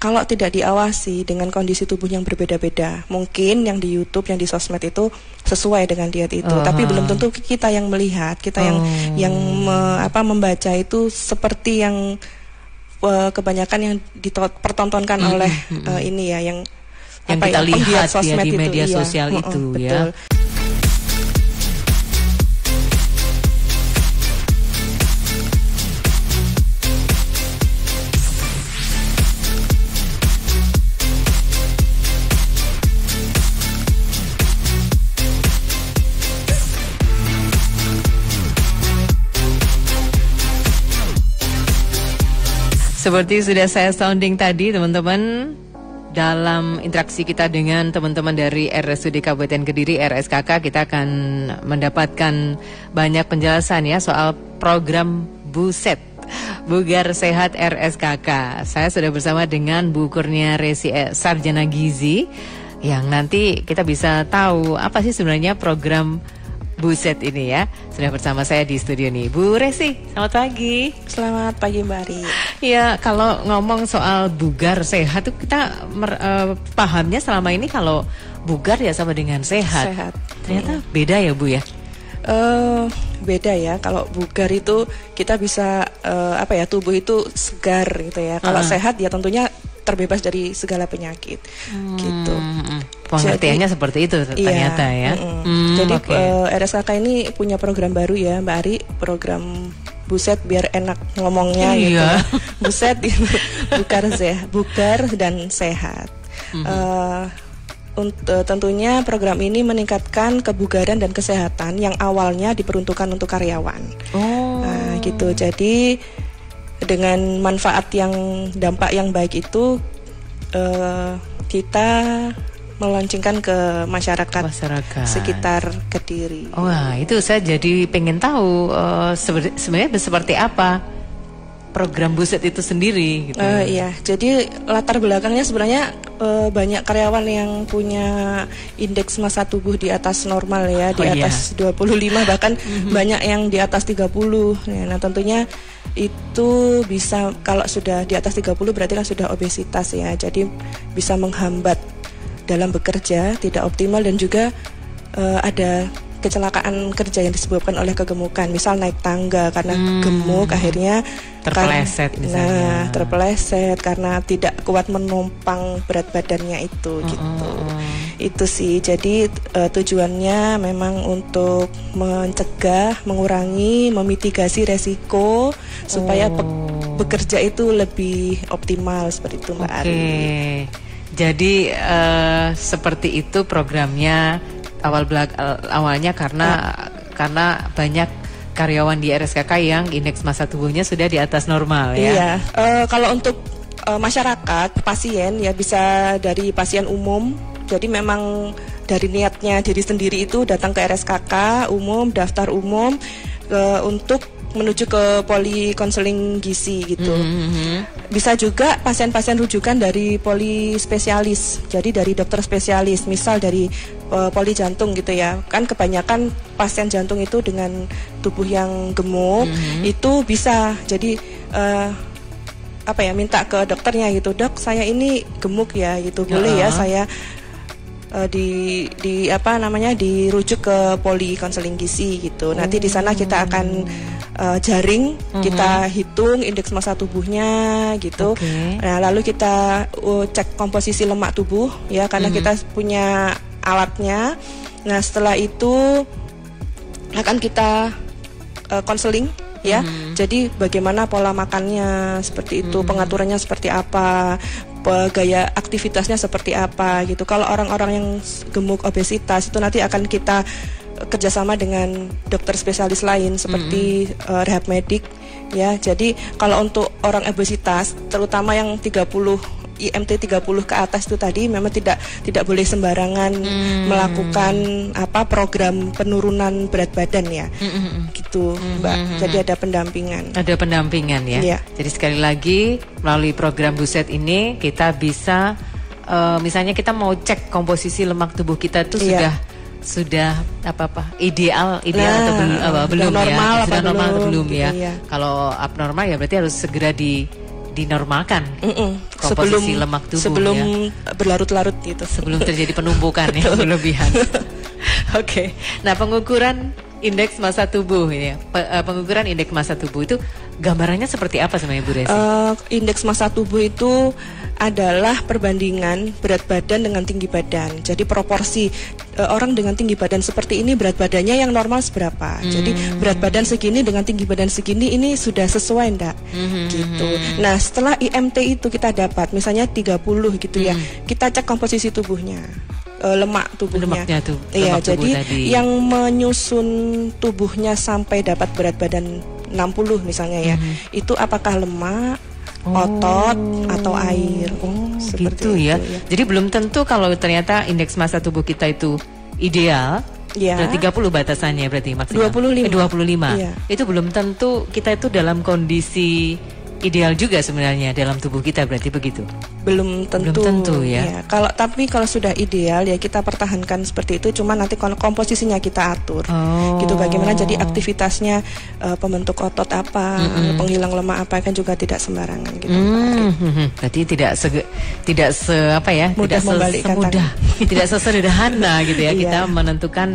kalau tidak diawasi dengan kondisi tubuh yang berbeda-beda, mungkin yang di YouTube, yang di sosmed itu sesuai dengan diet itu, tapi belum tentu kita yang melihat, kita yang membaca itu seperti yang kebanyakan yang dipertontonkan oleh ini ya, yang kita lihat ya di media itu, sosial itu ya. Betul. Seperti sudah saya sounding tadi teman-teman, dalam interaksi kita dengan teman-teman dari RSUD Kabupaten Kediri, RSKK, kita akan mendapatkan banyak penjelasan ya soal program Buset, Bugar Sehat RSKK. Saya sudah bersama dengan Bu Kurnia Resi, Sarjana Gizi, yang nanti kita bisa tahu apa sih sebenarnya program Buset ini ya. Sudah bersama saya di studio nih Bu Resi, selamat pagi. Selamat pagi Mbak Ari. Ya, kalau ngomong soal bugar sehat itu kita pahamnya selama ini kalau bugar ya sama dengan sehat. Ternyata beda ya Bu ya? Beda ya. Kalau bugar itu kita bisa tubuh itu segar gitu ya. Kalau sehat ya tentunya terbebas dari segala penyakit gitu. Pengertiannya seperti itu ternyata ya. Jadi RSKK ini punya program baru ya Mbak Ari, program Buset biar enak ngomongnya gitu. Buset bugar dan sehat. Tentunya program ini meningkatkan kebugaran dan kesehatan yang awalnya diperuntukkan untuk karyawan. Nah, gitu. Jadi dengan manfaat dampak yang baik itu kita meluncurkan ke masyarakat sekitar Kediri. Wah, itu saya jadi pengen tahu sebenarnya seperti apa program Buset itu sendiri gitu. Iya, jadi latar belakangnya sebenarnya banyak karyawan yang punya indeks massa tubuh di atas normal ya, di atas 25 bahkan banyak yang di atas 30. Nah, tentunya itu bisa, kalau sudah di atas 30 berarti kan sudah obesitas ya. Jadi bisa menghambat dalam bekerja, tidak optimal, dan juga ada kecelakaan kerja yang disebabkan oleh kegemukan. Misal naik tangga karena gemuk, akhirnya terpeleset misalnya. Terpeleset karena tidak kuat menumpang berat badannya itu gitu. Itu sih. Jadi tujuannya memang untuk mencegah, mengurangi, memitigasi resiko supaya bekerja itu lebih optimal, seperti itu Mbak Ari. Jadi seperti itu programnya awalnya karena banyak karyawan di RSKK yang indeks massa tubuhnya sudah di atas normal ya. Iya. Kalau untuk masyarakat, pasien ya bisa dari pasien umum. Jadi memang dari niatnya diri sendiri itu datang ke RSKK umum, daftar umum untuk menuju ke poli konseling gizi gitu. Bisa juga pasien-pasien rujukan dari poli spesialis, jadi dari dokter spesialis, misal dari poli jantung gitu ya. Kan kebanyakan pasien jantung itu dengan tubuh yang gemuk, itu bisa jadi minta ke dokternya gitu, dok saya ini gemuk ya gitu, boleh ya saya dirujuk ke poli konseling gizi gitu. Nanti di sana kita akan jaring, kita hitung indeks massa tubuhnya gitu. Nah, lalu kita cek komposisi lemak tubuh ya, karena kita punya alatnya. Nah, setelah itu akan kita konseling ya. Jadi bagaimana pola makannya seperti itu, pengaturannya seperti apa, gaya aktivitasnya seperti apa gitu. Kalau orang-orang yang gemuk, obesitas, itu nanti akan kita kerjasama dengan dokter spesialis lain seperti rehab medik ya. Jadi kalau untuk orang obesitas, terutama yang 30 IMT 30 ke atas itu tadi, memang tidak boleh sembarangan melakukan program penurunan berat badan ya. Gitu, Mbak. Jadi ada pendampingan. Ada pendampingan ya. Jadi sekali lagi melalui program Buset ini kita bisa misalnya kita mau cek komposisi lemak tubuh kita itu sudah ideal atau belum normal, ya, sudah normal atau belum ya. Gitu, ya. Kalau abnormal ya berarti harus segera dinormalkan komposisi lemak tubuh sebelum berlarut-larut gitu, sebelum terjadi penumpukan yang berlebihan. Oke. Nah, pengukuran indeks massa tubuh ini, pengukuran indeks massa tubuh itu gambarannya seperti apa sebenarnya Bu Resi? Indeks massa tubuh itu adalah perbandingan berat badan dengan tinggi badan. Jadi proporsi orang dengan tinggi badan seperti ini, berat badannya yang normal seberapa. Jadi berat badan segini dengan tinggi badan segini, ini sudah sesuai enggak? Gitu. Nah, setelah IMT itu kita dapat misalnya 30 gitu ya. Kita cek komposisi tubuhnya. Lemak tubuhnya. Iya, jadi tadi, yang menyusun tubuhnya sampai dapat berat badan 60 misalnya ya. Itu apakah lemak, otot atau air. Gitu ya. Jadi belum tentu kalau ternyata indeks massa tubuh kita itu ideal. Ya. 30 batasannya berarti maksimal. 25. Ya. Itu belum tentu kita itu dalam kondisi ideal juga sebenarnya dalam tubuh kita, berarti begitu? Belum tentu ya. Tapi kalau sudah ideal ya kita pertahankan seperti itu, cuma nanti kalau komposisinya kita atur. Gitu, bagaimana jadi aktivitasnya, pembentuk otot apa, penghilang lemak apa, kan juga tidak sembarangan gitu. Berarti tidak sesederhana gitu ya kita menentukan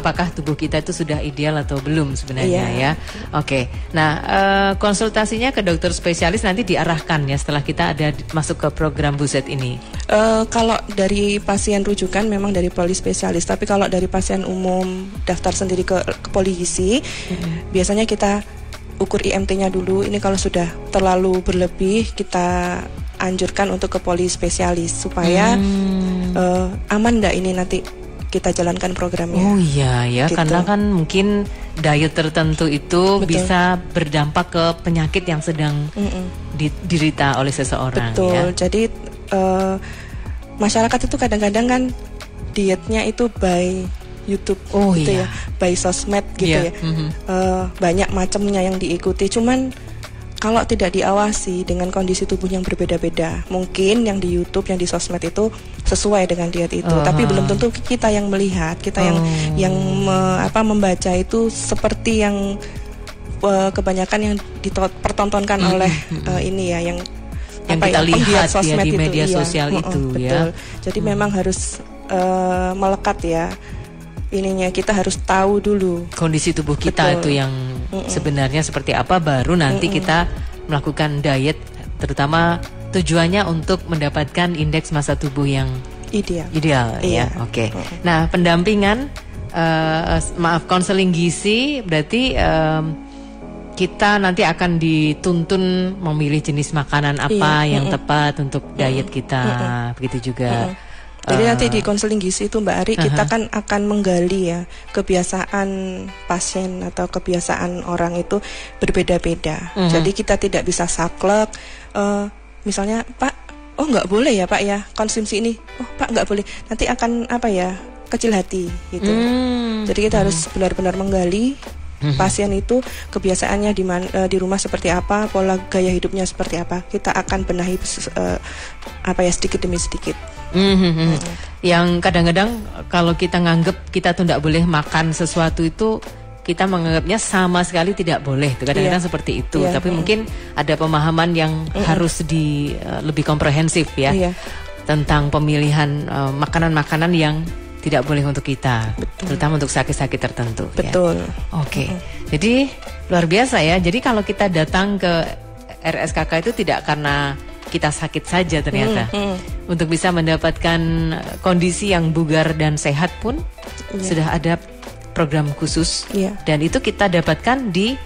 apakah tubuh kita itu sudah ideal atau belum sebenarnya ya. Oke. Nah, konsultasinya ke dokter spesialis nanti diarahkan ya setelah kita ada masuk ke program Buset ini. Kalau dari pasien rujukan memang dari polispesialis, tapi kalau dari pasien umum daftar sendiri ke poligisi, biasanya kita ukur IMT-nya dulu. Ini kalau sudah terlalu berlebih kita anjurkan untuk ke polispesialis supaya aman enggak ini nanti kita jalankan programnya. Oh iya ya, gitu. Karena kan mungkin diet tertentu itu bisa berdampak ke penyakit yang sedang diderita oleh seseorang. Betul. Ya? Jadi masyarakat itu kadang-kadang kan dietnya itu by YouTube gitu ya, by sosmed gitu ya. Banyak macamnya yang diikuti. Cuman kalau tidak diawasi dengan kondisi tubuh yang berbeda-beda, mungkin yang di YouTube, yang di sosmed itu sesuai dengan diet itu, tapi belum tentu kita yang melihat, kita yang membaca itu seperti yang kebanyakan yang dipertontonkan oleh ini ya, yang kita lihat sosmed ya, di media sosial itu betul. Jadi memang harus melekat ya. Ininya kita harus tahu dulu kondisi tubuh kita itu yang sebenarnya seperti apa, baru nanti kita melakukan diet, terutama tujuannya untuk mendapatkan indeks massa tubuh yang ideal ya. Oke. Nah, pendampingan konseling gizi berarti kita nanti akan dituntun memilih jenis makanan apa yang tepat untuk diet kita, begitu juga. Jadi nanti di konseling gizi itu Mbak Ari, kita kan akan menggali ya kebiasaan pasien atau kebiasaan orang itu berbeda-beda. Jadi kita tidak bisa saklek, misalnya Pak, nggak boleh ya Pak ya konsumsi ini, Pak nggak boleh, nanti akan kecil hati gitu. Jadi kita harus benar-benar menggali pasien itu kebiasaannya di rumah seperti apa, pola gaya hidupnya seperti apa. Kita akan benahi sedikit demi sedikit. Yang kadang-kadang kalau kita nganggep kita tuh tidak boleh makan sesuatu itu, kita menganggapnya sama sekali tidak boleh. Kadang-kadang seperti itu. Tapi mungkin ada pemahaman yang harus lebih komprehensif ya, tentang pemilihan makanan-makanan yang tidak boleh untuk kita, terutama untuk sakit-sakit tertentu. Betul. Ya. Oke. Jadi luar biasa ya. Jadi kalau kita datang ke RSKK itu tidak karena kita sakit saja ternyata. Untuk bisa mendapatkan kondisi yang bugar dan sehat pun sudah ada program khusus. Dan itu kita dapatkan di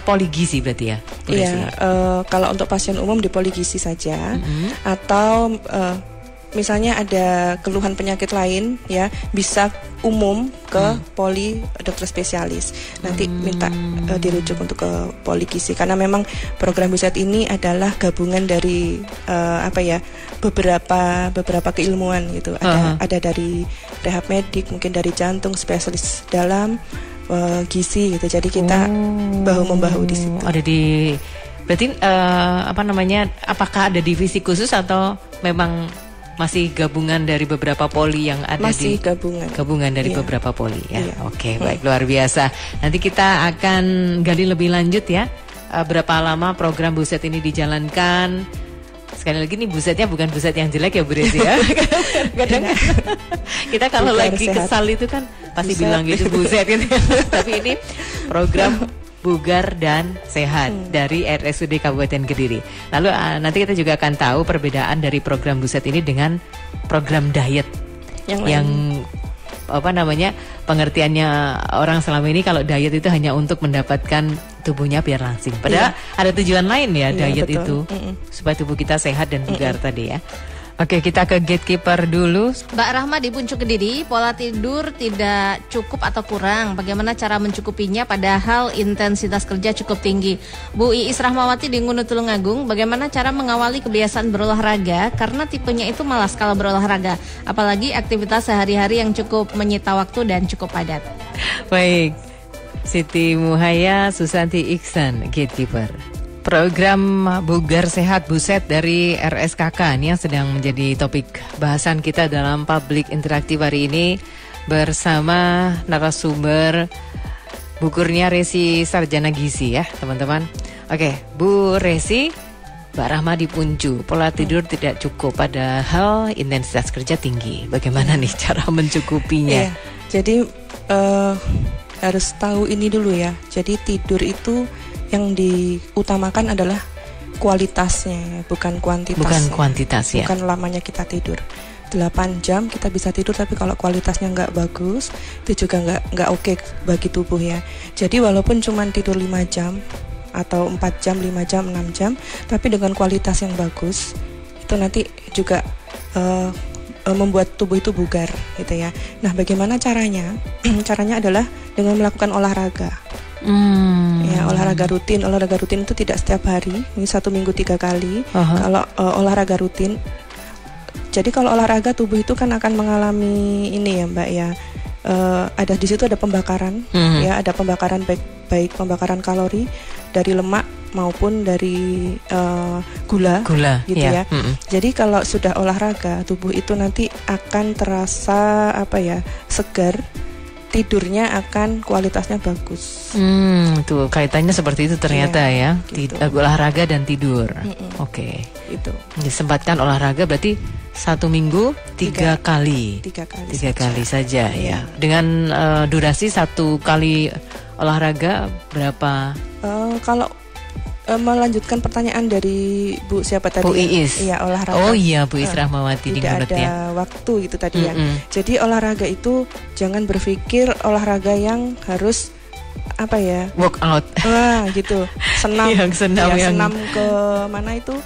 poligisi berarti ya? Iya. Kalau untuk pasien umum di poligisi saja, atau misalnya ada keluhan penyakit lain ya, bisa umum ke poli dokter spesialis. Nanti minta dirujuk untuk ke poligisi, karena memang program Buset ini adalah gabungan dari beberapa keilmuan gitu. Ada dari rehab medik, mungkin dari jantung, spesialis dalam, gizi gitu. Jadi kita bahu membahu di situ. Ada di berarti apakah ada divisi khusus atau memang masih gabungan dari beberapa poli yang ada? Masih gabungan dari beberapa poli ya. Oke, baik, luar biasa. Nanti kita akan gali lebih lanjut ya berapa lama program Buset ini dijalankan. Sekali lagi nih busetnya bukan buset yang jelek ya Bu Resi ya. Kadang kita kalau Bugar lagi sehat. kesal itu kan pasti Buset. bilang gitu buset gitu. Tapi ini program bugar dan sehat dari RSUD Kabupaten Kediri. Lalu nanti kita juga akan tahu perbedaan dari program Buset ini dengan program diet yang apa namanya, pengertiannya orang selama ini kalau diet itu hanya untuk mendapatkan tubuhnya biar langsing. Padahal ada tujuan lain ya diet betul. itu supaya tubuh kita sehat dan bugar tadi ya. Oke, kita ke gatekeeper dulu. Mbak Rahma di Puncuk Kediri, pola tidur tidak cukup atau kurang. Bagaimana cara mencukupinya padahal intensitas kerja cukup tinggi? Bu Iis Rahmawati di Ngunu Tulungagung, bagaimana cara mengawali kebiasaan berolahraga? Karena tipenya itu malas kalau berolahraga. Apalagi aktivitas sehari-hari yang cukup menyita waktu dan cukup padat. Baik, Siti Muhaya Susanti Iksan, gatekeeper. Program Bugar Sehat Buset dari RSKK ini yang sedang menjadi topik bahasan kita dalam public interaktif hari ini bersama narasumber Bu Kurnia Resi Sarjana Gizi ya teman-teman. Oke, Bu Resi, Mbak Rahma di Puncu, pola tidur tidak cukup padahal intensitas kerja tinggi. Bagaimana nih cara mencukupinya? Iya, jadi harus tahu ini dulu ya. Jadi tidur itu yang diutamakan adalah kualitasnya, bukan kuantitasnya. Bukan kuantitas ya. Bukan lamanya kita tidur. 8 jam kita bisa tidur, tapi kalau kualitasnya nggak bagus, itu juga nggak oke bagi tubuh ya. Jadi walaupun cuma tidur 5 jam atau 4 jam, 5 jam, 6 jam, tapi dengan kualitas yang bagus, itu nanti juga membuat tubuh itu bugar gitu ya. Nah, bagaimana caranya? Caranya adalah dengan melakukan olahraga. Ya, olahraga rutin itu tidak setiap hari, ini 1 minggu 3 kali. Kalau olahraga rutin, jadi kalau olahraga tubuh itu kan akan mengalami ini ya Mbak ya, ada di situ ada pembakaran, ya ada pembakaran baik pembakaran kalori dari lemak maupun dari gula gitu ya. Jadi kalau sudah olahraga, tubuh itu nanti akan terasa segar. Tidurnya akan kualitasnya bagus. Tuh kaitannya seperti itu ternyata ya. Gitu. Olahraga dan tidur. Oke. Itu. Disempatkan olahraga berarti 1 minggu 3 kali. 3 kali saja ya. Dengan durasi 1 kali olahraga berapa? Kalau melanjutkan pertanyaan dari Bu siapa tadi? Bu Iis. Iya, olahraga. Oh iya, Bu Iis Rahmawati di Tidak ada waktu itu tadi ya. Jadi olahraga itu jangan berpikir olahraga yang harus workout. Wah, gitu. Senam. Yang senam ya, yang senam ke mana itu?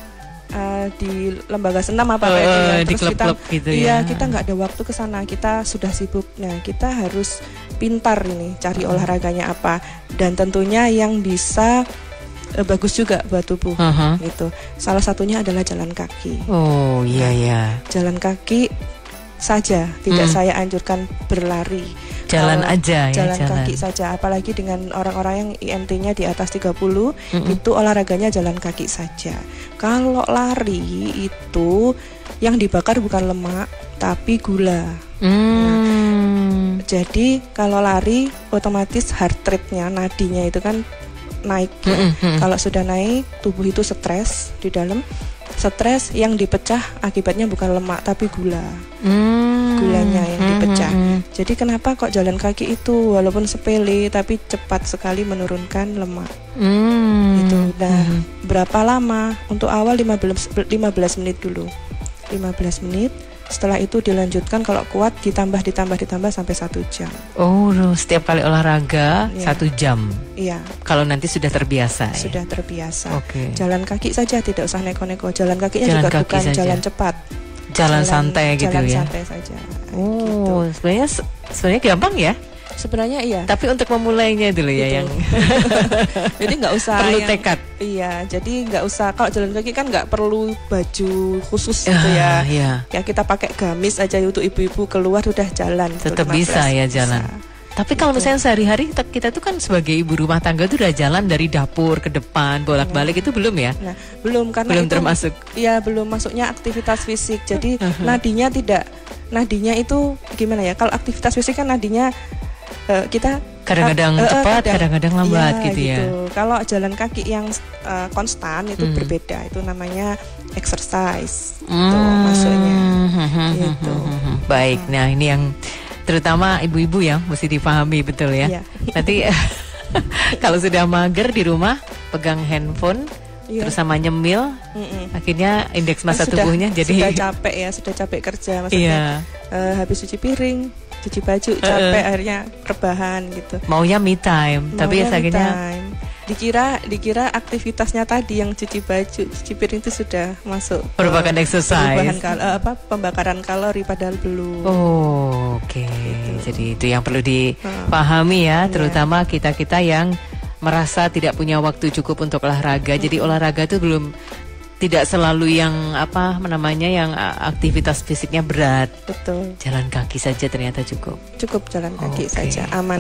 Di lembaga senam ya. Di klub-klub gitu ya. Iya, kita nggak ada waktu ke sana. Kita sudah sibuk. Nah, kita harus pintar ini cari olahraganya apa, dan tentunya yang bisa bagus juga buat tubuh gitu. Salah satunya adalah jalan kaki. Oh iya ya. Jalan kaki saja, tidak saya anjurkan berlari. Jalan aja ya, jalan kaki saja, apalagi dengan orang-orang yang IMT-nya di atas 30, itu olahraganya jalan kaki saja. Kalau lari itu yang dibakar bukan lemak tapi gula. Nah, jadi kalau lari otomatis heart rate-nya, nadinya itu kan naik. Kalau sudah naik, tubuh itu stres di dalam. Stres yang dipecah akibatnya bukan lemak tapi gula. Gulanya yang dipecah. Jadi kenapa kok jalan kaki itu walaupun sepele tapi cepat sekali menurunkan lemak. Gitu. Nah, berapa lama? Untuk awal 15 menit dulu. 15 menit. Setelah itu dilanjutkan, kalau kuat ditambah sampai 1 jam. Oh, setiap kali olahraga 1 jam. Iya. Kalau nanti sudah terbiasa. Sudah terbiasa. Oke. Jalan kaki saja, tidak usah neko-neko. Jalan kakinya juga bukan saja. Jalan cepat. Jalan santai gitu jalan ya. Jalan santai saja. Oh, gitu. sebenarnya gampang ya. Sebenarnya iya. Tapi untuk memulainya dulu ya yang jadi nggak usah perlu tekad. Iya, jadi nggak usah, kalau jalan kaki kan nggak perlu baju khusus gitu ya. Ya kita pakai gamis aja untuk ibu-ibu keluar udah jalan. Tetap bisa ya jalan. Tapi kalau misalnya sehari-hari kita tuh kan sebagai ibu rumah tangga tuh udah jalan dari dapur ke depan bolak-balik itu belum ya? Nah, belum, karena belum itu termasuk. Iya, belum masuknya aktivitas fisik. Jadi nadinya itu gimana ya? Kalau aktivitas fisik kan nadinya kita Kadang-kadang cepat, kadang-kadang lambat gitu ya. Kalau jalan kaki yang konstan itu berbeda, itu namanya exercise. Itu maksudnya. Gitu. Baik, nah ini yang terutama ibu-ibu yang mesti dipahami betul ya. Nanti kalau sudah mager di rumah, pegang handphone, terus sama nyemil, akhirnya indeks massa tubuhnya jadi sudah capek kerja, maksudnya habis cuci piring, cuci baju, capek, akhirnya rebahan gitu. Maunya me time, tapi akhirnya dikira aktivitasnya tadi yang cuci baju, cuci piring itu sudah masuk merupakan exercise, pembakaran kalori, padahal belum. Oke. Jadi itu yang perlu dipahami ya, terutama kita-kita yang merasa tidak punya waktu cukup untuk olahraga. Jadi olahraga itu tidak selalu yang yang aktivitas fisiknya berat. Betul. Jalan kaki saja ternyata cukup. Cukup jalan kaki saja, aman.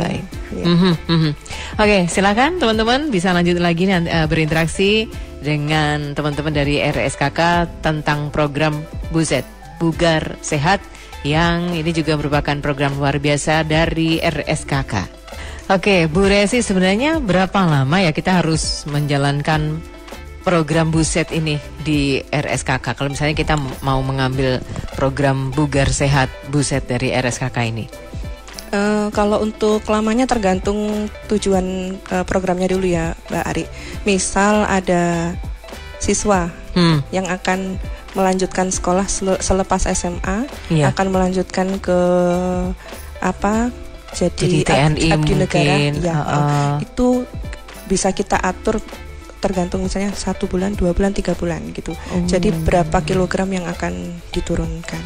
Oke, silakan teman-teman bisa lanjut lagi berinteraksi dengan teman-teman dari RSKK tentang program Buset Bugar Sehat, yang ini juga merupakan program luar biasa dari RSKK. Oke, Bu Resi, sebenarnya berapa lama ya kita harus menjalankan program Buset ini di RSKK? Kalau misalnya kita mau mengambil program Bugar Sehat Buset dari RSKK ini? Kalau untuk lamanya tergantung tujuan programnya dulu ya, Mbak Ari. Misal ada siswa yang akan melanjutkan sekolah selepas SMA, akan melanjutkan ke jadi TNI abdi negara, itu bisa kita atur tergantung misalnya 1 bulan, 2 bulan, 3 bulan gitu. Jadi berapa kilogram yang akan diturunkan,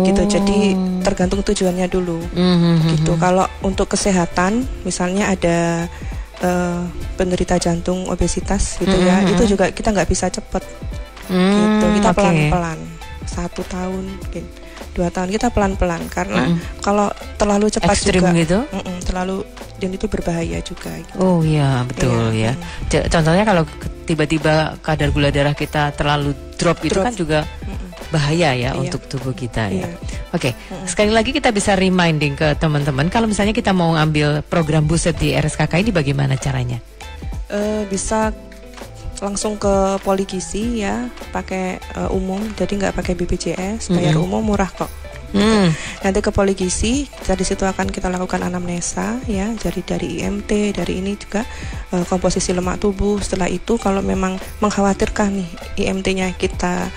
gitu. Jadi tergantung tujuannya dulu, gitu. Kalau untuk kesehatan, misalnya ada penderita jantung obesitas, gitu ya, itu juga kita nggak bisa cepat, gitu. Kita pelan-pelan, 1 tahun mungkin. 2 tahun kita pelan-pelan, karena kalau terlalu cepat ekstrim juga gitu, terlalu, dan itu berbahaya juga gitu. Oh iya, betul ya. Contohnya kalau tiba-tiba kadar gula darah kita terlalu drop itu kan juga bahaya ya untuk tubuh kita ya. Oke, sekali lagi kita bisa reminding ke teman-teman, kalau misalnya kita mau ambil program Buset di RSKK ini bagaimana caranya? Bisa langsung ke Poligisi ya, pakai umum, jadi nggak pakai BPJS, bayar umum, murah kok. Nanti ke Poligisi, di situ akan kita lakukan anamnesa ya, jadi dari IMT, dari ini juga komposisi lemak tubuh. Setelah itu kalau memang mengkhawatirkan nih IMT-nya, kita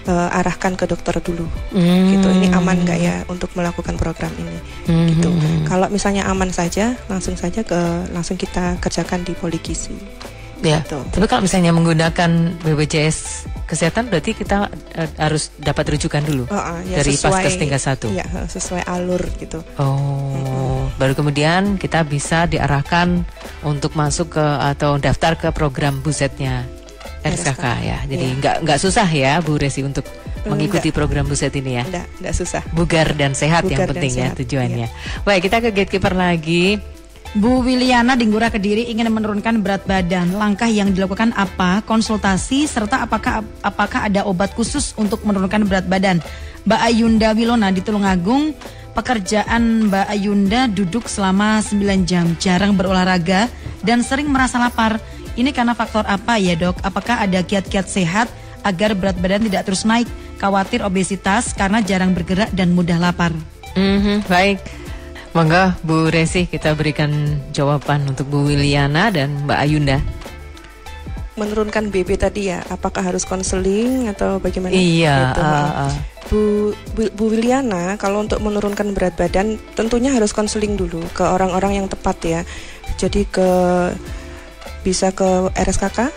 arahkan ke dokter dulu, gitu. Ini aman nggak ya untuk melakukan program ini, gitu. Kalau misalnya aman saja, langsung kita kerjakan di Poligisi. Ya, tapi kalau misalnya menggunakan BPJS Kesehatan, berarti kita harus dapat rujukan dulu dari Paskes tingkat 1. Iya, sesuai alur gitu. Baru kemudian kita bisa diarahkan untuk masuk ke atau daftar ke program Busetnya RSKK ya. Jadi nggak susah ya Bu Resi untuk mengikuti program Buset ini ya. Nggak susah. Bugar dan sehat yang penting ya tujuannya. Baik, kita ke gatekeeper lagi. Bu Wiliana di Ngurah Kediri ingin menurunkan berat badan. Langkah yang dilakukan apa? Konsultasi serta apakah ada obat khusus untuk menurunkan berat badan? Mbak Ayunda Wilona di Tulungagung, pekerjaan Mbak Ayunda duduk selama 9 jam, jarang berolahraga dan sering merasa lapar. Ini karena faktor apa ya, Dok? Apakah ada kiat-kiat sehat agar berat badan tidak terus naik? Khawatir obesitas karena jarang bergerak dan mudah lapar. Baik. Monggo Bu Resi, kita berikan jawaban untuk Bu Wiliana dan Mbak Ayunda. Menurunkan BB tadi ya, apakah harus konseling atau bagaimana? Iya. Bu Wiliana, kalau untuk menurunkan berat badan tentunya harus konseling dulu ke orang-orang yang tepat ya. Jadi bisa ke RSKK,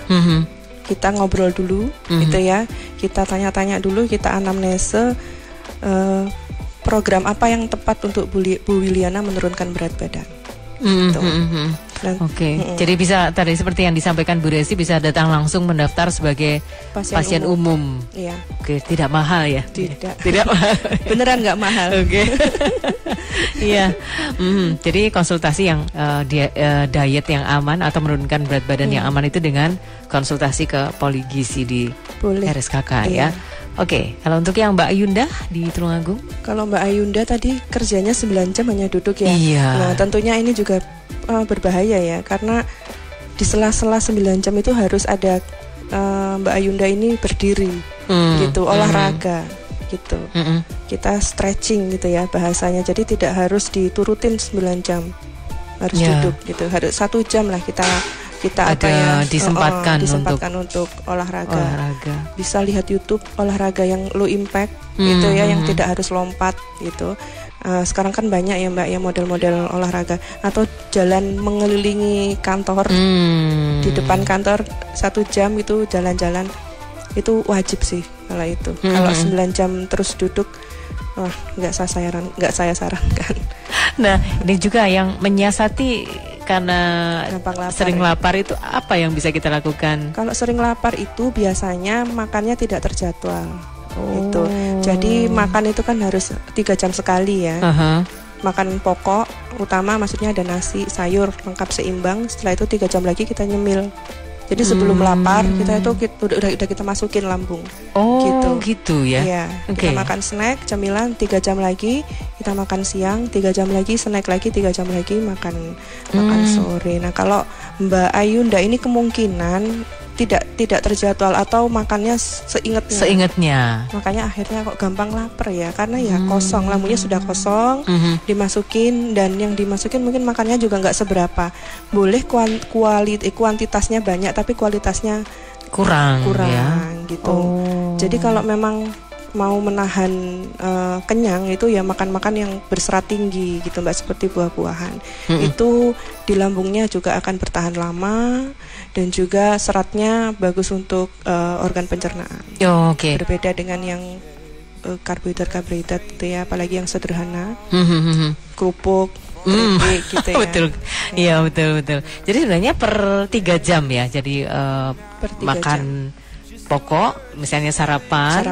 kita ngobrol dulu, gitu ya. Kita tanya-tanya dulu, kita anamnese. Program apa yang tepat untuk Bu Wiliana menurunkan berat badan. Jadi bisa tadi seperti yang disampaikan Bu Resi, bisa datang langsung mendaftar sebagai pasien umum. Iya. Oke, tidak mahal ya? Tidak mahal. Beneran nggak mahal. Iya. Jadi konsultasi yang diet yang aman atau menurunkan berat badan yang aman itu dengan konsultasi ke Poligisi di RSKK ya. Oke, kalau untuk yang Mbak Ayunda di Tulungagung? Kalau Mbak Ayunda tadi kerjanya 9 jam hanya duduk ya. Iya. Nah, tentunya ini juga berbahaya ya, karena di sela-sela 9 jam itu harus ada Mbak Ayunda ini berdiri, gitu, olahraga, gitu. Kita stretching gitu ya bahasanya. Jadi tidak harus diturutin 9 jam, harus duduk gitu. Harus 1 jam lah kita ada disempatkan untuk olahraga. Bisa lihat YouTube olahraga yang low impact gitu ya, yang tidak harus lompat gitu. Sekarang kan banyak ya Mbak ya model-model olahraga, atau jalan mengelilingi kantor, di depan kantor 1 jam itu jalan-jalan, itu wajib sih kalau itu. Kalau 9 jam terus duduk, wah nggak saya sarankan. Nah, ini juga yang menyiasati karena sering lapar itu apa yang bisa kita lakukan? Kalau sering lapar itu biasanya makannya tidak terjadwal. Itu. Jadi makan itu kan harus 3 jam sekali ya. Makan pokok utama maksudnya ada nasi, sayur lengkap seimbang. Setelah itu 3 jam lagi kita nyemil. Jadi sebelum lapar kita udah kita masukin lambung. Gitu ya. Iya. Kita makan snack, cemilan 3 jam lagi, kita makan siang, 3 jam lagi snack lagi, 3 jam lagi makan sore. Nah, kalau Mbak Ayunda ini kemungkinan tidak terjadwal atau makannya seingatnya. Makanya akhirnya kok gampang lapar ya, karena ya kosong, lambungnya sudah kosong, dimasukin, dan yang dimasukin mungkin makannya juga nggak seberapa. Boleh kuantitasnya banyak tapi kualitasnya kurang ya? Gitu. Jadi kalau memang mau menahan kenyang itu ya makan-makan yang berserat tinggi gitu Mbak, seperti buah-buahan. Itu di lambungnya juga akan bertahan lama, dan juga seratnya bagus untuk organ pencernaan. Berbeda dengan yang karbohidrat itu ya, apalagi yang sederhana, kerupuk, keripik gitu ya. Betul. Iya, betul. Jadi sebenarnya per 3 jam ya. Jadi makan jam pokok, misalnya sarapan,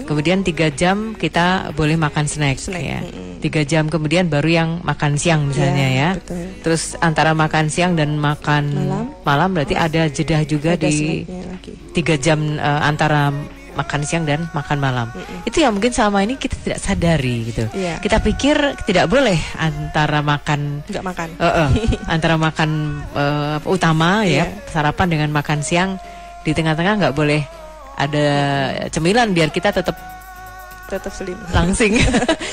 kemudian 3 jam kita boleh makan snack ya. 3 jam kemudian baru yang makan siang misalnya ya. Betul. Terus antara makan siang dan makan malam berarti ada jeda juga di 3 jam antara makan siang dan makan malam. Itu yang mungkin selama ini kita tidak sadari gitu. Kita pikir tidak boleh antara makan antara makan utama ya, sarapan dengan makan siang, di tengah-tengah nggak boleh ada cemilan biar kita tetap slim, langsing.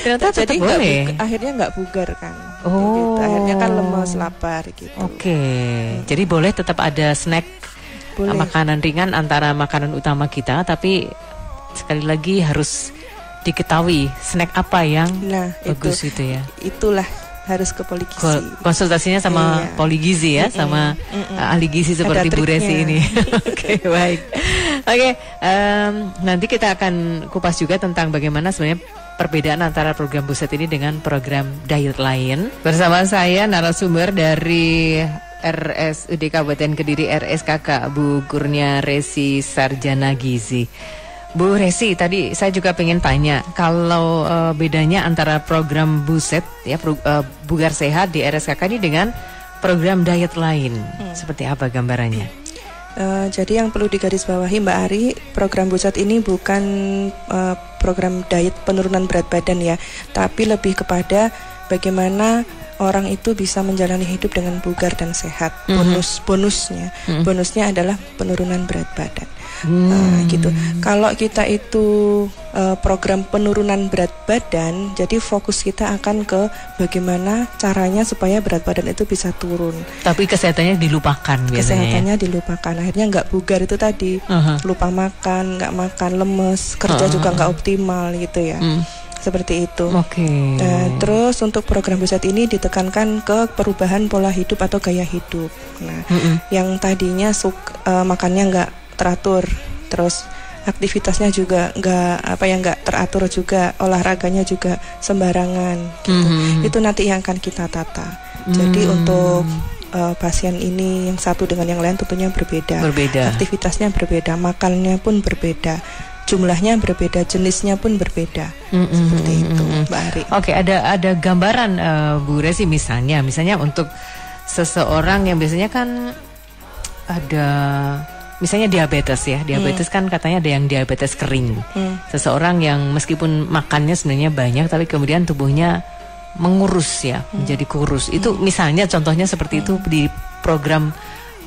Ternyata jadi boleh. Akhirnya nggak bugar kan. Gitu. Akhirnya kan lemas, lapar gitu. Jadi boleh tetap ada snack, makanan ringan antara makanan utama kita, tapi sekali lagi harus diketahui snack apa yang bagus itu ya. Itulah harus ke poligizi. Konsultasinya sama poligizi ya, sama ahli gizi seperti Bu Resi ini. Baik. Nanti kita akan kupas juga tentang bagaimana sebenarnya perbedaan antara program Buset ini dengan program diet lain. Bersama saya narasumber dari RSUD Kabupaten Kediri RSKK, Bu Kurnia Resi Sarjana Gizi. Bu Resi, tadi saya juga pengen tanya, kalau bedanya antara program Buset ya, Bugar Sehat di RSKK ini dengan program diet lain, seperti apa gambarannya? Jadi yang perlu digarisbawahi Mbak Ari, program Buset ini bukan program diet penurunan berat badan ya, tapi lebih kepada bagaimana orang itu bisa menjalani hidup dengan bugar dan sehat. Bonusnya adalah penurunan berat badan. Gitu. Kalau kita itu program penurunan berat badan, jadi fokus kita akan ke bagaimana caranya supaya berat badan itu bisa turun. Tapi kesehatannya dilupakan biasanya. Kesehatannya dilupakan, akhirnya nggak bugar itu tadi, lupa makan, nggak makan, lemes, kerja juga nggak optimal gitu ya. Seperti itu. Terus untuk program Buset ini ditekankan ke perubahan pola hidup atau gaya hidup. Nah, yang tadinya makannya nggak teratur, terus aktivitasnya juga nggak teratur juga, olahraganya juga sembarangan gitu. Itu nanti yang akan kita tata. Jadi untuk pasien ini yang satu dengan yang lain tentunya berbeda. Aktivitasnya berbeda, makannya pun berbeda, jumlahnya berbeda, jenisnya pun berbeda. Seperti itu, Mbak Ari. Ada gambaran Bu Resi misalnya untuk seseorang yang biasanya kan ada misalnya diabetes ya. Diabetes kan katanya ada yang diabetes kering. Seseorang yang meskipun makannya sebenarnya banyak tapi kemudian tubuhnya mengurus ya, menjadi kurus. Itu misalnya contohnya seperti itu di program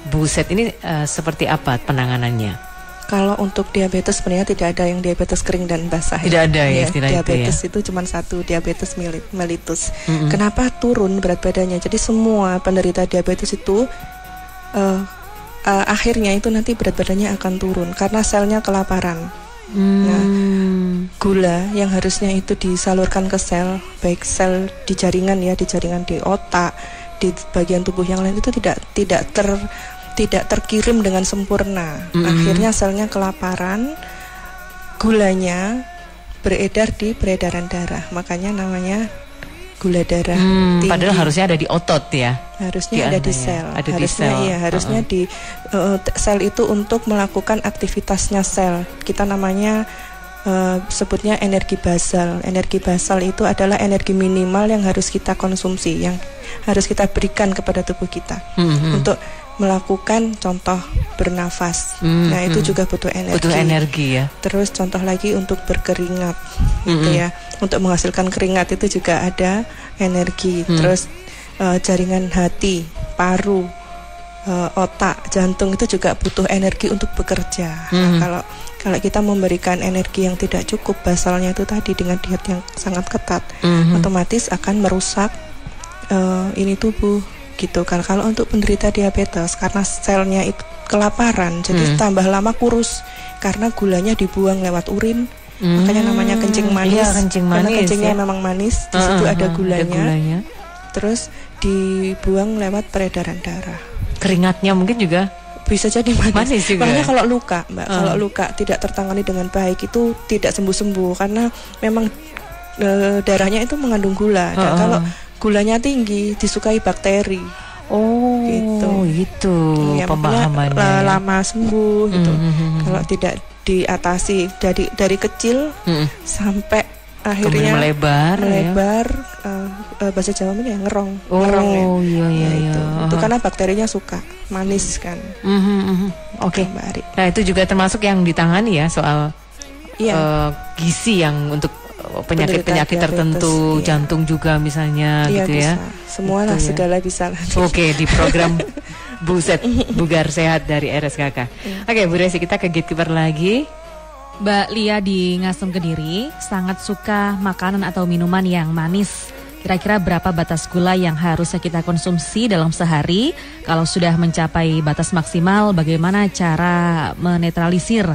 BUSET ini seperti apa penanganannya? Kalau untuk diabetes sebenarnya tidak ada yang diabetes kering dan basah. Tidak ada ya istilah diabetes itu ya. Itu cuma satu, diabetes mellitus. Kenapa turun berat badannya? Jadi semua penderita diabetes itu akhirnya itu nanti berat badannya akan turun karena selnya kelaparan. Nah, gula yang harusnya itu disalurkan ke sel, baik sel di jaringan ya, di jaringan di otak, di bagian tubuh yang lain itu tidak terkirim dengan sempurna. Akhirnya selnya kelaparan, gulanya beredar di peredaran darah. Makanya namanya gula darah tinggi. Padahal harusnya ada di otot ya. Harusnya ada di sel. Ada harusnya di sel. Iya, harusnya di sel itu untuk melakukan aktivitasnya sel. Kita namanya sebutnya energi basal. Energi basal itu adalah energi minimal yang harus kita konsumsi, yang harus kita berikan kepada tubuh kita untuk melakukan contoh bernafas. Nah, itu juga butuh energi. Butuh energi ya. Terus contoh lagi untuk berkeringat gitu ya. Untuk menghasilkan keringat itu juga ada energi. Terus jaringan hati, paru, otak, jantung itu juga butuh energi untuk bekerja. Nah, kalau kita memberikan energi yang tidak cukup, basalnya itu tadi dengan diet yang sangat ketat, otomatis akan merusak ini tubuh gitu kan. Kalau untuk penderita diabetes karena selnya itu kelaparan, jadi tambah lama kurus karena gulanya dibuang lewat urin. Makanya namanya kencing manis. Iya, kencing manis. Karena kencingnya memang manis, di situ ada gulanya. Ada gulanya. Terus dibuang lewat peredaran darah. Keringatnya mungkin juga bisa jadi manis juga. Makanya kalau luka, Mbak, kalau luka tidak tertangani dengan baik itu tidak sembuh-sembuh karena memang darahnya itu mengandung gula. Dan kalau gulanya tinggi disukai bakteri. Gitu ya, pemahamannya lama sembuh gitu. Kalau tidak diatasi dari kecil sampai akhirnya melebar bahasa Jawa ini ya ngerong. Iya. Itu karena bakterinya suka manis kan. Oke. Nah, itu juga termasuk yang ditangani ya soal gizi yang untuk penyakit-penyakit tertentu, jantung juga misalnya gitu ya. Semua lah, segala bisa lah. Oke, di program BUSET, Bugar Sehat dari RSKK. Oke, Bu Resi, kita ke gatekeeper lagi. Mbak Lia di Ngasem Kediri sangat suka makanan atau minuman yang manis. Kira-kira berapa batas gula yang harusnya kita konsumsi dalam sehari? Kalau sudah mencapai batas maksimal, bagaimana cara menetralisir?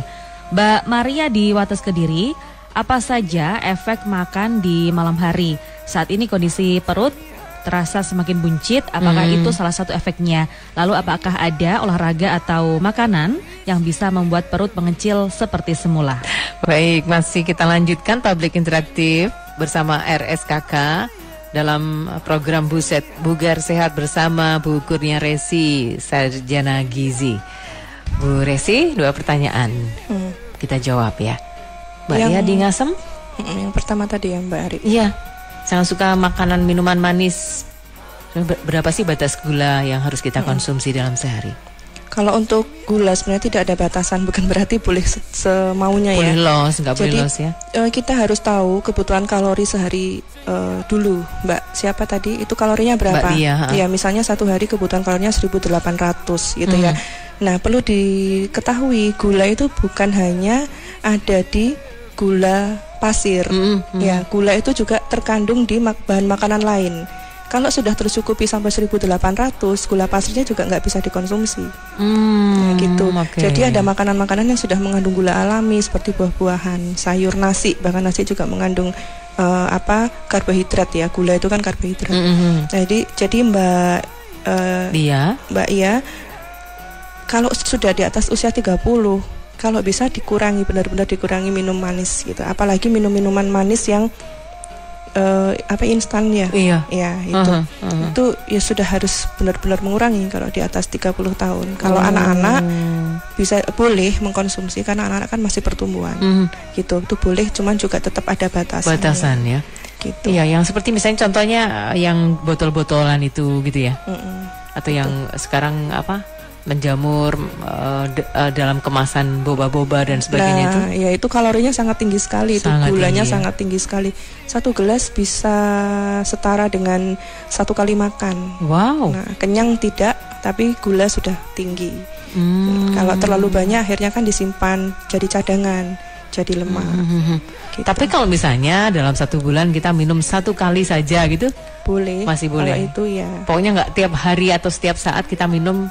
Mbak Maria di Wates Kediri, apa saja efek makan di malam hari? Saat ini kondisi perut terasa semakin buncit, apakah itu salah satu efeknya? Lalu apakah ada olahraga atau makanan yang bisa membuat perut mengecil seperti semula? Baik, masih kita lanjutkan public interaktif bersama RSKK dalam program BUSET, Bugar Sehat bersama Bu Kurnia Resi, Sarjana Gizi. Bu Resi, 2 pertanyaan kita jawab ya. Mbak Lia di Ngasem? Yang pertama tadi ya Mbak Ari. Iya, sangat suka makanan minuman manis. Berapa sih batas gula yang harus kita konsumsi dalam sehari? Kalau untuk gula sebenarnya tidak ada batasan, bukan berarti boleh semaunya ya. Boleh loss, nggak boleh loss ya. Kita harus tahu kebutuhan kalori sehari dulu, Mbak. Siapa tadi? Itu kalorinya berapa? Mbak Lia. Ya, misalnya satu hari kebutuhan kalorinya 1.800 gitu ya. Nah, perlu diketahui gula itu bukan hanya ada di gula pasir. Ya, gula itu juga terkandung di bahan makanan lain. Kalau sudah tercukupi sampai 1.800, gula pasirnya juga nggak bisa dikonsumsi. Ya, gitu. Jadi ada makanan-makanan yang sudah mengandung gula alami seperti buah-buahan, sayur, nasi. Bahkan nasi juga mengandung karbohidrat ya. Gula itu kan karbohidrat. Jadi Mbak Iya, kalau sudah di atas usia 30, kalau bisa dikurangi, benar-benar dikurangi minum manis gitu. Apalagi minum-minuman manis yang instan ya. Iya. Ya, itu ya sudah harus benar-benar mengurangi kalau di atas 30 tahun. Kalau anak-anak bisa boleh mengkonsumsi karena anak-anak kan masih pertumbuhan. Gitu. Itu boleh, cuman juga tetap ada batasan ya. Gitu. Iya, yang seperti misalnya contohnya yang botol-botolan itu gitu ya. Atau yang sekarang menjamur dalam kemasan boba-boba dan sebagainya itu? Ya itu kalorinya sangat tinggi sekali, sangat itu gulanya tinggi, ya? sangat tinggi sekali. 1 gelas bisa setara dengan 1 kali makan. Wow. Nah, kenyang tidak, tapi gula sudah tinggi. Kalau terlalu banyak akhirnya kan disimpan jadi cadangan, jadi lemak. Gitu. Tapi kalau misalnya dalam 1 bulan kita minum 1 kali saja gitu, boleh? Masih boleh. Kalau itu ya. Pokoknya nggak tiap hari atau setiap saat kita minum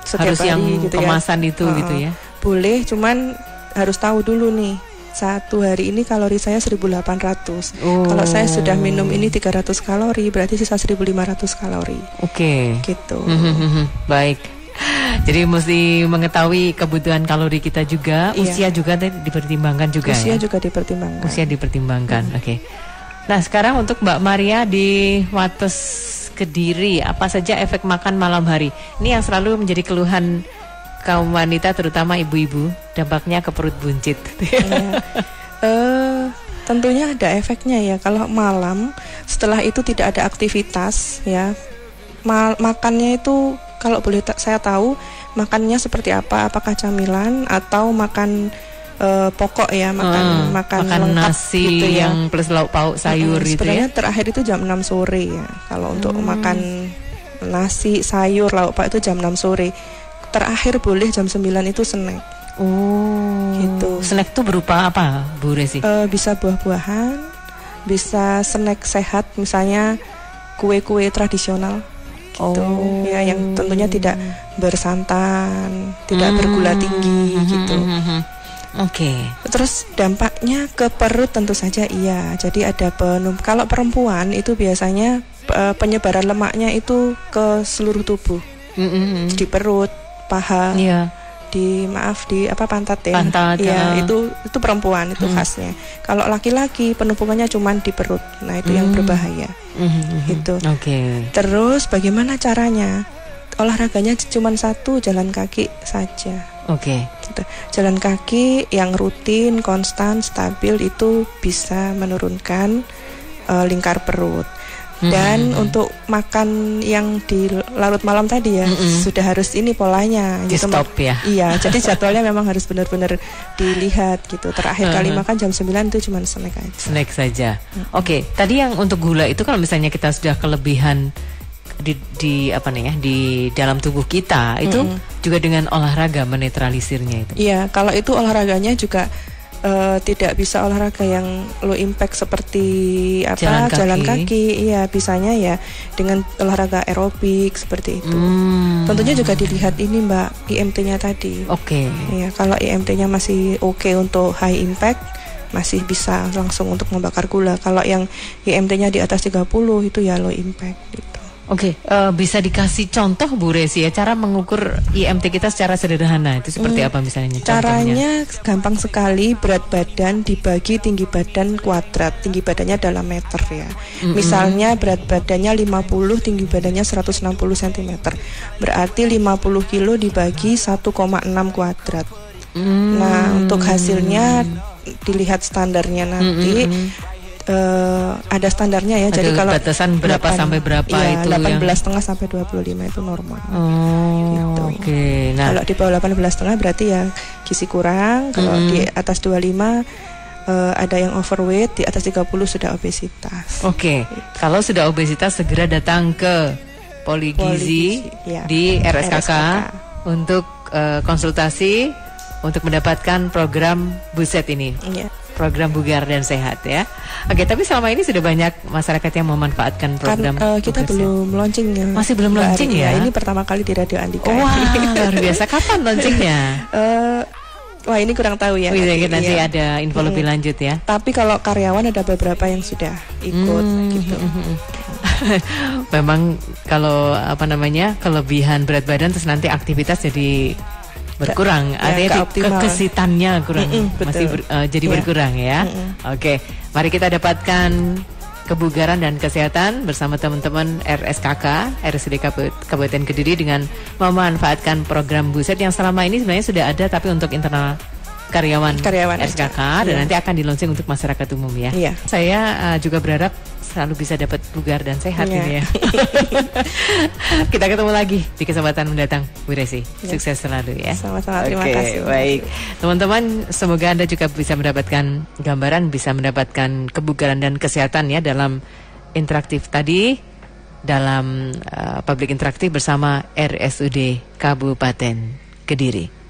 setiap harus hari, yang gitu kemasan ya. itu gitu ya. Boleh, cuman harus tahu dulu nih. 1 hari ini kalori saya 1.800. Kalau saya sudah minum ini 300 kalori, berarti sisa 1.500 kalori. Oke. Gitu. Baik. Jadi mesti mengetahui kebutuhan kalori kita juga, usia juga dipertimbangkan juga. Usia ya? juga dipertimbangkan. Usia dipertimbangkan. Oke. Nah, sekarang untuk Mbak Maria di Wates Kediri, apa saja efek makan malam hari? Ini yang selalu menjadi keluhan kaum wanita, terutama ibu-ibu, dampaknya ke perut buncit. Ya. Tentunya ada efeknya ya. Kalau malam, setelah itu tidak ada aktivitas, ya, makannya itu kalau boleh saya tahu, makannya seperti apa? Apakah camilan atau makan pokok ya, makan lengkap nasi gitu ya, yang plus lauk pauk sayur gitu ya. Sebenarnya terakhir itu jam 6 sore ya. Kalau untuk makan nasi, sayur, lauk pauk itu jam 6 sore. Terakhir boleh jam 9 itu snack. Gitu. Snack itu berupa apa, Bu Resi? Bisa buah-buahan, bisa snack sehat, misalnya kue-kue tradisional gitu. Ya, yang tentunya tidak bersantan, tidak bergula tinggi gitu. Oke. Terus dampaknya ke perut tentu saja iya. Jadi ada kalau perempuan itu biasanya penyebaran lemaknya itu ke seluruh tubuh. Di perut, paha. Iya. Di pantat ya. Pantat. Ya, itu perempuan itu khasnya. Kalau laki-laki penumpukannya cuma di perut. Nah, itu yang berbahaya. Gitu. Oke. Terus bagaimana caranya? Olahraganya cuma 1, jalan kaki saja. Oke. Jalan kaki yang rutin, konstan, stabil itu bisa menurunkan lingkar perut. Dan untuk makan yang di larut malam tadi ya sudah harus ini polanya. Di gitu, stop ya. Iya, jadi jadwalnya memang harus benar-benar dilihat gitu. Terakhir kali makan jam 9 itu cuma snack aja. Snack saja. Oke, tadi yang untuk gula itu kalau misalnya kita sudah kelebihan di dalam tubuh kita itu juga dengan olahraga menetralisirnya itu. Iya, kalau itu olahraganya juga tidak bisa olahraga yang low impact seperti jalan kaki. Iya, bisanya ya dengan olahraga aerobik seperti itu. Tentunya juga dilihat ini Mbak, IMT-nya tadi. Oke. Iya, kalau IMT-nya masih oke untuk high impact, masih bisa langsung untuk membakar gula. Kalau yang IMT-nya di atas 30 itu ya low impact gitu. Oke, bisa dikasih contoh Bu Resi ya, cara mengukur IMT kita secara sederhana itu seperti apa misalnya? Caranya gampang sekali, berat badan dibagi tinggi badan kuadrat, tinggi badannya dalam meter ya. Misalnya berat badannya 50, tinggi badannya 160 cm, berarti 50 kilo dibagi 1,6 kuadrat. Nah, untuk hasilnya dilihat standarnya nanti. Ada standarnya ya. Ada jadi kalau batasan berapa sampai berapa ya, itu 18,5 sampai 25 itu normal. Gitu. Oke. Nah, kalau di bawah 18,5 berarti ya gizi kurang. Kalau di atas 25 ada yang overweight, di atas 30 sudah obesitas. Oke. Kalau sudah obesitas segera datang ke Poligizi ya, di RSKK untuk konsultasi untuk mendapatkan program Buset ini. Iya. Program bugar dan sehat ya. Oke, tapi selama ini sudah banyak masyarakat yang memanfaatkan program. Kita belum launching ya. Masih belum launching ya? Ini pertama kali di Radio Andika. Wah, luar biasa. Kapan launchingnya? Wah, ini kurang tahu ya. Nanti ada info lebih lanjut ya. Tapi kalau karyawan ada beberapa yang sudah ikut gitu. Memang kalau kelebihan berat badan terus nanti aktivitas jadi berkurang, artinya kekesitannya kurang, jadi berkurang ya. Oke, mari kita dapatkan kebugaran dan kesehatan bersama teman-teman RSKK, RSUD Kabupaten Kediri dengan memanfaatkan program Buset yang selama ini sebenarnya sudah ada tapi untuk internal karyawan RSKK dan nanti akan di-launching untuk masyarakat umum ya. Iya. Saya juga berharap selalu bisa dapat bugar dan sehat ini ya. Kita ketemu lagi di kesempatan mendatang, Bu Resi. Sukses selalu ya. Sama-sama, terima kasih. Baik, teman-teman, semoga Anda juga bisa mendapatkan gambaran, bisa mendapatkan kebugaran dan kesehatan ya dalam interaktif tadi, dalam public interaktif bersama RSUD Kabupaten Kediri.